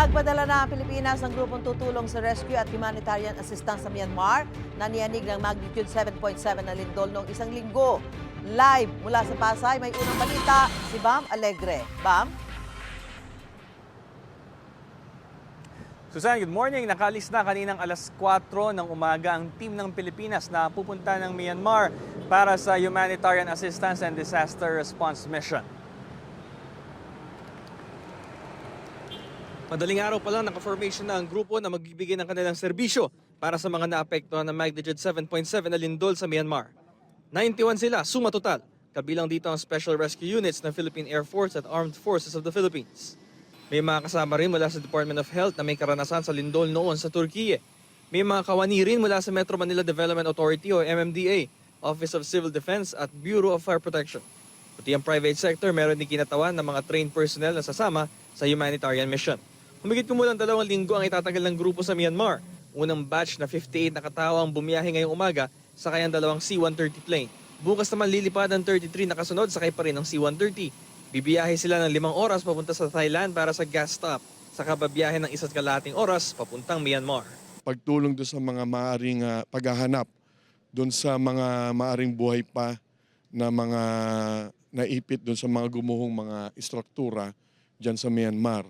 Nagpadala na ang Pilipinas ng grupong tutulong sa rescue at humanitarian assistance sa Myanmar na niyanig ng magnitude 7.7 na lindol noong isang linggo. Live mula sa Pasay, may unang balita si Bam Alegre. Bam? Susan, good morning. Nakalis na kaninang alas 4 ng umaga ang team ng Pilipinas na pupunta ng Myanmar para sa Humanitarian Assistance and Disaster Response Mission. Madaling araw pa lang naka-formation na ang grupo na magbibigay ng kanilang serbisyo para sa mga naapektuhan ng magnitude 7.7 na lindol sa Myanmar. 91 sila, suma total. Kabilang dito ang Special Rescue Units ng Philippine Air Force at Armed Forces of the Philippines. May mga kasama rin mula sa Department of Health na may karanasan sa lindol noon sa Turkiye. May mga kawani rin mula sa Metro Manila Development Authority o MMDA, Office of Civil Defense at Bureau of Fire Protection. Pati ang private sector meron din kinatawan ng mga trained personnel na sasama sa humanitarian mission. Humigit kumulang 2 linggo ang itatagal ng grupo sa Myanmar. Unang batch na 58 na katao ang bumiyahe ngayong umaga sakay ang 2 C-130 plane. Bukas naman lilipad ang 33 na kasunod sakay pa rin ng C-130. Bibiyahe sila ng 5 oras papunta sa Thailand para sa gas stop. Saka babiyahe ng 1.5 oras papuntang Myanmar. Pagtulong doon sa mga maaring paghahanap doon sa mga maaring buhay pa na mga naipit doon sa mga gumuhong mga istruktura dyan sa Myanmar.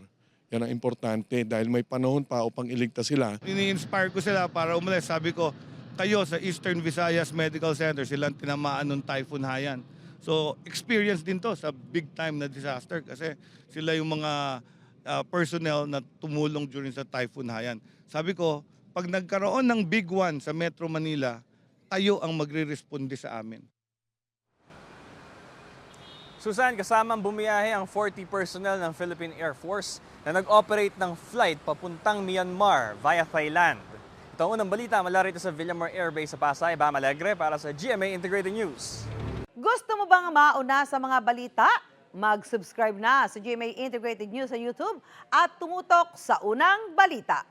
Yan ang importante dahil may panahon pa upang iligtas sila. Ini-inspire ko sila para umalis. Sabi ko, kayo sa Eastern Visayas Medical Center, silang tinamaan ng Typhoon Haiyan. So, experience din to sa big time na disaster kasi sila yung mga personnel na tumulong during sa Typhoon Haiyan. Sabi ko, pag nagkaroon ng big one sa Metro Manila, kayo ang magre-responde sa amin. Susan, kasamang bumiyahe ang 40 personnel ng Philippine Air Force na nag-operate ng flight papuntang Myanmar via Thailand. Ito ang unang balita mula rito sa Villamor Air Base sa Pasay. Bam Alegre para sa GMA Integrated News. Gusto mo bang mauna sa mga balita? Mag-subscribe na sa GMA Integrated News sa YouTube at tumutok sa unang balita.